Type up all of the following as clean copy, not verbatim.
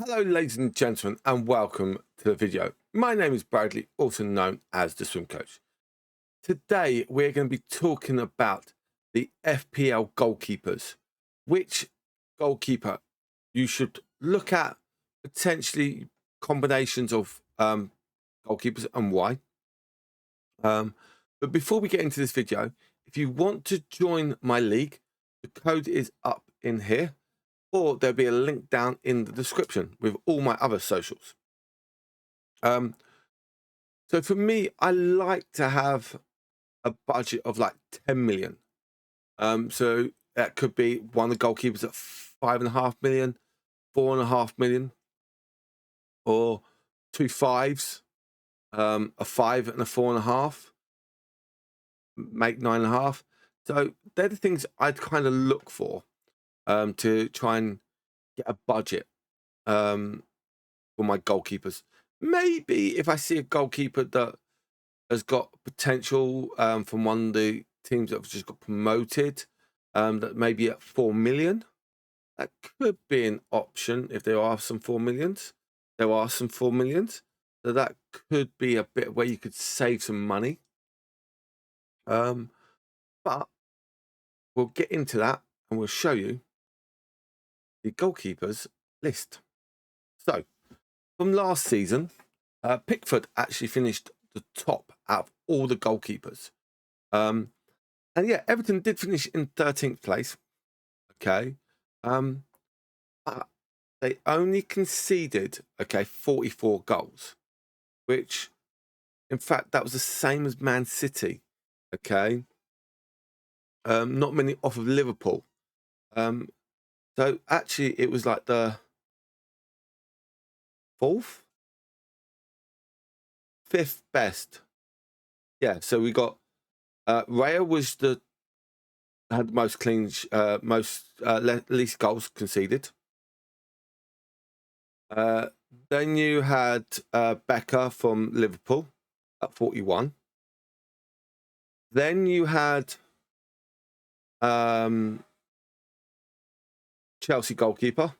Hello ladies and gentlemen, and welcome to the video. My name is Bradley, also known as the Swim Coach. Today we're going to be talking about the FPL goalkeepers. Which goalkeeper you should look at, potentially combinations of goalkeepers and why. But before we get into this video, if you want to join my league, the code is up in here, or there'll be a link down in the description with all my other socials. So for me, I like to have a budget of like 10 million. So that could be one of the goalkeepers at 5.5 million, 4.5 million, or two fives, a 5 and a 4.5, make 9.5. So they're the things I'd kind of look for to try and get a budget for my goalkeepers. Maybe if I see a goalkeeper that has got potential from one of the teams that have just got promoted, that maybe at 4 million, that could be an option. If there are some 4 millions, there are some 4 millions, so that could be a bit where you could save some money. But we'll get into that and we'll show you the goalkeepers list. So from last season, Pickford actually finished the top out of all the goalkeepers. And yeah, Everton did finish in 13th place. Okay. But they only conceded, 44 goals, which in fact, that was the same as Man City. Okay. Not many off of Liverpool. So actually it was like the fifth best. Yeah. So we got, Raya was had the most least goals conceded. Then you had Becker from Liverpool at 41. Then you had Chelsea goalkeeper,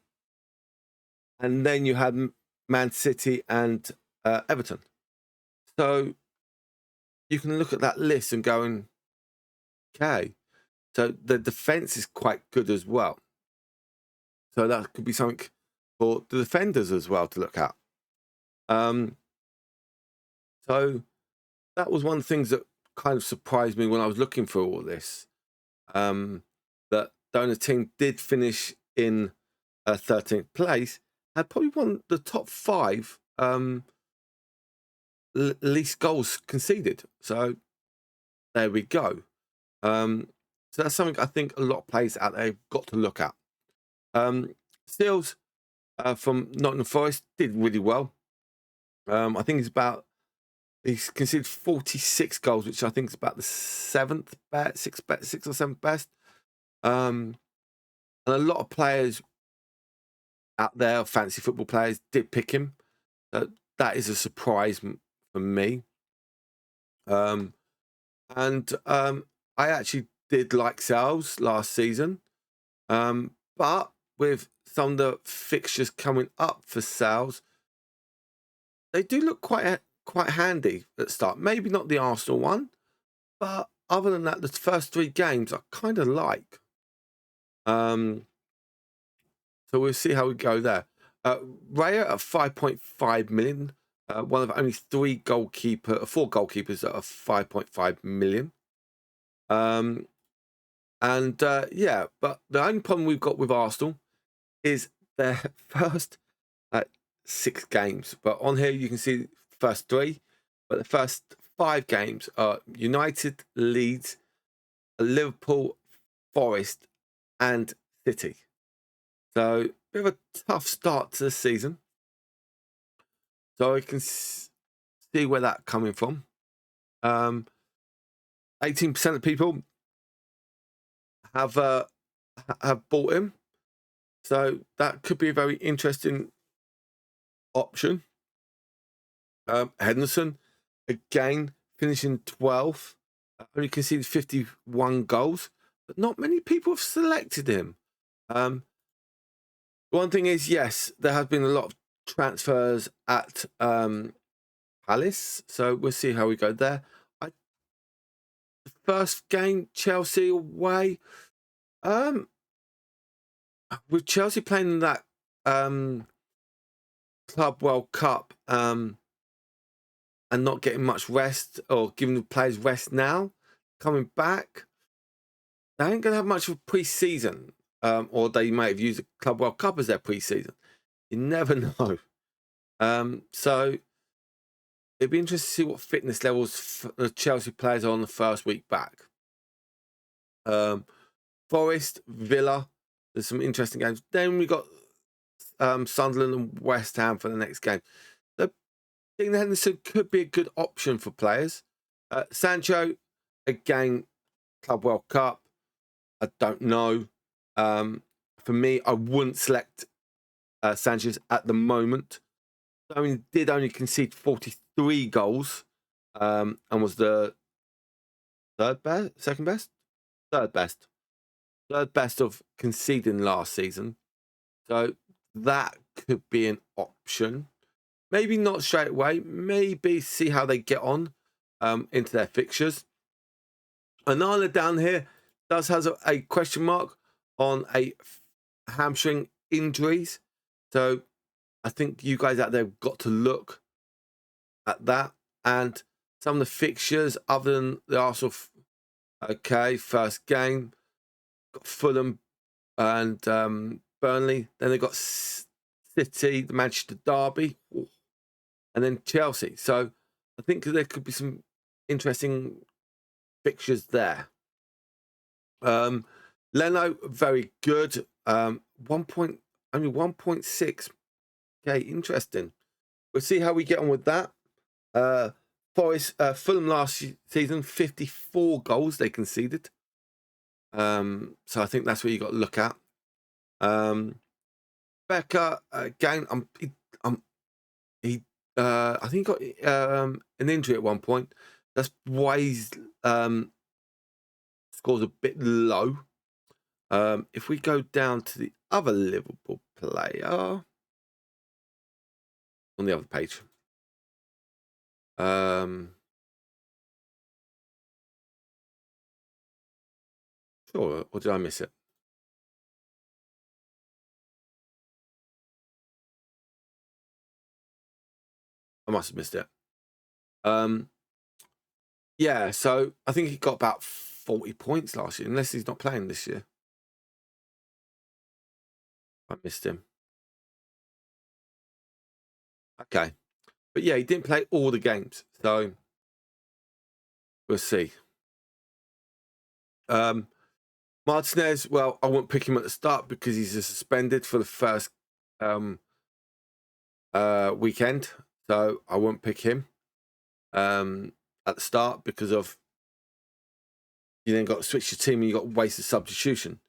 and then you had Man City and Everton. So you can look at that list and go, okay, so the defense is quite good as well. So that could be something for the defenders as well to look at. So that was one of the things that kind of surprised me when I was looking for all this. That the team did finish in 13th place, had probably one of the top 5 least goals conceded. So there we go. So that's something I think a lot of players out there have got to look at. Steels from Nottingham Forest did really well. I think he's conceded 46 goals, which I think is about the 7th best, 6th or 7th best. And a lot of players out there, fancy football players, did pick him. That is a surprise for me. And I actually did like Sales last season. But with some of the fixtures coming up for Sales, they do look quite handy at the start. Maybe not the Arsenal one, but other than that, the first 3 games I kind of like. So we'll see how we go there. Raya at 5.5 million. One of only 4 goalkeepers that are 5.5 million. Yeah, but the only problem we've got with Arsenal is their first 6 games. But on here you can see the first 3, but the first 5 games are United, Leeds, Liverpool, Forest, and City. So we have a tough start to the season. So I can see where that's coming from. 18% of people have bought him, so that could be a very interesting option. Henderson again finishing 12th, only conceded 51 goals, but not many people have selected him. One thing is, yes, there has been a lot of transfers at Palace, so we'll see how we go there. The first game, Chelsea away. With Chelsea playing in that Club World Cup and not getting much rest, or giving the players rest now, coming back, they ain't going to have much of a pre-season, or they might have used the Club World Cup as their pre-season. You never know. So it'd be interesting to see what fitness levels the Chelsea players are on the first week back. Forest, Villa, there's some interesting games. Then we got Sunderland and West Ham for the next game. So I think Henderson could be a good option for players. Sancho, again, Club World Cup. I don't know. For me, I wouldn't select Sanchez at the moment. I did only concede 43 goals and was the third best of conceding last season. So that could be an option. Maybe not straight away. Maybe see how they get on into their fixtures. Anala down here does has a question mark on a hamstring injuries. So I think you guys out there have got to look at that. And some of the fixtures, other than the Arsenal, okay, first game, got Fulham and Burnley. Then they got City, the Manchester Derby, and then Chelsea. So I think there could be some interesting fixtures there. Leno, very good. Only 1.6. Okay, interesting. We'll see how we get on with that. Forest, Fulham last season, 54 goals they conceded. So I think that's what you got to look at. Becker, again, I think he got an injury at one point. That's why his scores a bit low. If we go down to the other Liverpool player on the other page, sure, or did I miss it? I must have missed it. Yeah, so I think he got about 40 points last year, unless he's not playing this year. I missed him. Okay. But yeah, he didn't play all the games, so we'll see. Martinez, well, I won't pick him at the start because he's suspended for the first weekend, so I won't pick him at the start because of you then got to switch your team and you got wasted substitution.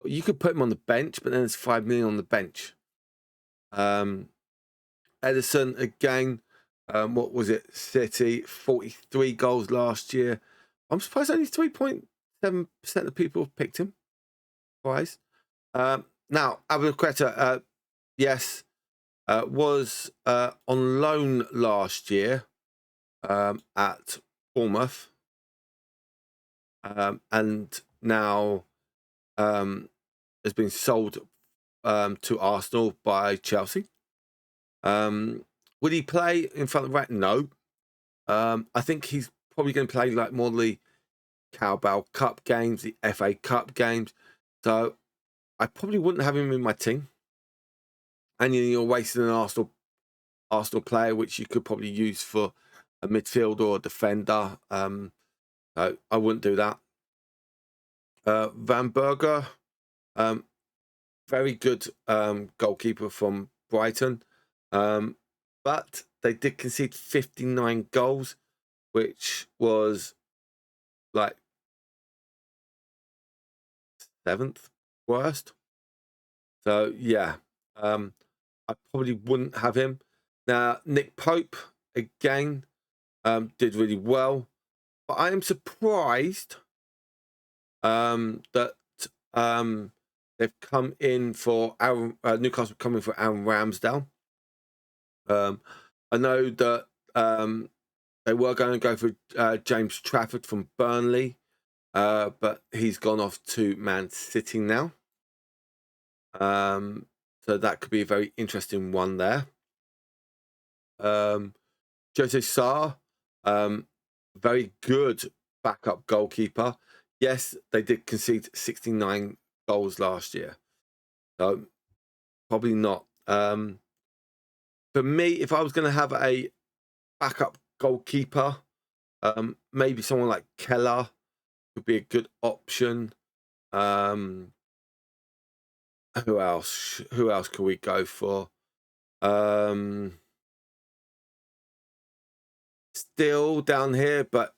You could put him on the bench, but then there's 5 million on the bench. Edison again, what was it? City, 43 goals last year. I'm surprised only 3.7% of people have picked him twice. Now, Abuqueta, yes, was on loan last year at Bournemouth, and now has been sold to Arsenal by Chelsea. Would he play in front of Rat? No. I think he's probably going to play like more of the Carabao Cup games, the FA Cup games. So I probably wouldn't have him in my team. And you're wasting an Arsenal player, which you could probably use for a midfielder or a defender. So I wouldn't do that. Van Berger, very good goalkeeper from Brighton. But they did concede 59 goals, which was like 7th worst. So yeah, I probably wouldn't have him. Now, Nick Pope, again, did really well. But I am surprised that They've come in for Newcastle coming for Aaron Ramsdale. I know that they were going to go for James Trafford from Burnley, but he's gone off to Man City now. So that could be a very interesting one there. Jose Sarr, very good backup goalkeeper. Yes, they did concede 69 goals last year, so probably not. For me, if I was going to have a backup goalkeeper, maybe someone like Keller could be a good option. Who else? Who else could we go for? Still down here, but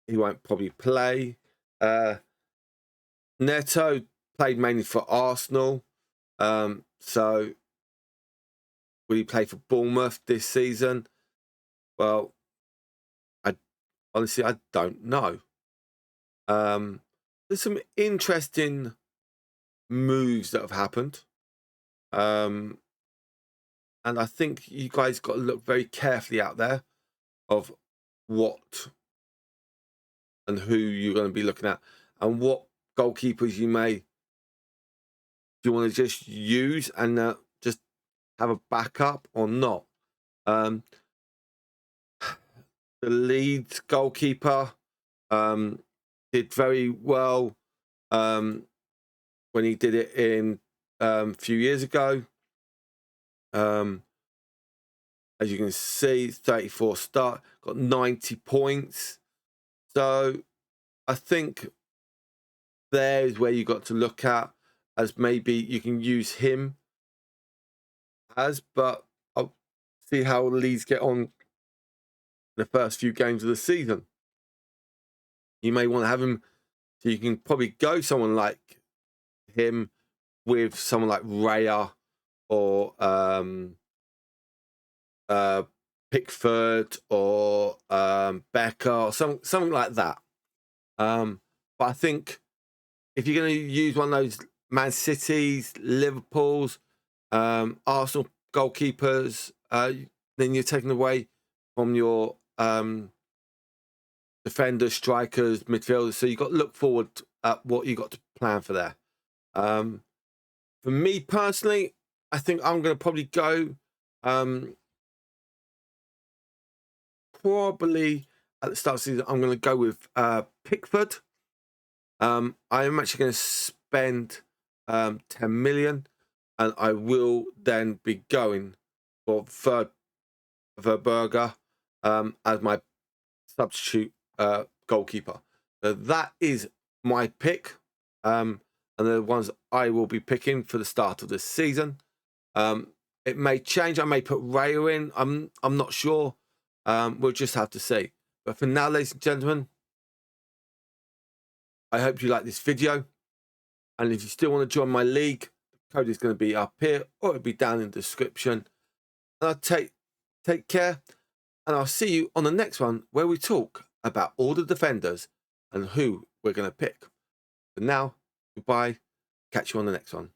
he won't probably play. Neto played mainly for Arsenal. So will he play for Bournemouth this season? Well, honestly, I don't know. There's some interesting moves that have happened. And I think you guys got to look very carefully out there of what and who you're going to be looking at and what goalkeepers you may, do you want to just use and just have a backup or not. The Leeds goalkeeper did very well when he did it in a few years ago. As you can see, 34 start, got 90 points. So I think there's where you got to look at as maybe you can use him as, but I'll see how Leeds get on the first few games of the season. You may want to have him, so you can probably go someone like him with someone like Raya or Pickford or Becker or something like that. But I think if you're going to use one of those Man Cities, Liverpools, Arsenal goalkeepers, then you're taking away from your defenders, strikers, midfielders. So you've got to look forward at what you got to plan for there. For me personally, I think I'm going to probably go probably at the start of the season, I'm going to go with Pickford. I am actually going to spend 10 million, and I will then be going for Verberger as my substitute goalkeeper. So that is my pick, and the ones I will be picking for the start of this season. It may change. I may put Raya in. I'm not sure. We'll just have to see. But for now, ladies and gentlemen, I hope you like this video. And if you still want to join my league, the code is going to be up here or it'll be down in the description. And I'll take care. And I'll see you on the next one where we talk about all the defenders and who we're going to pick. For now, goodbye. Catch you on the next one.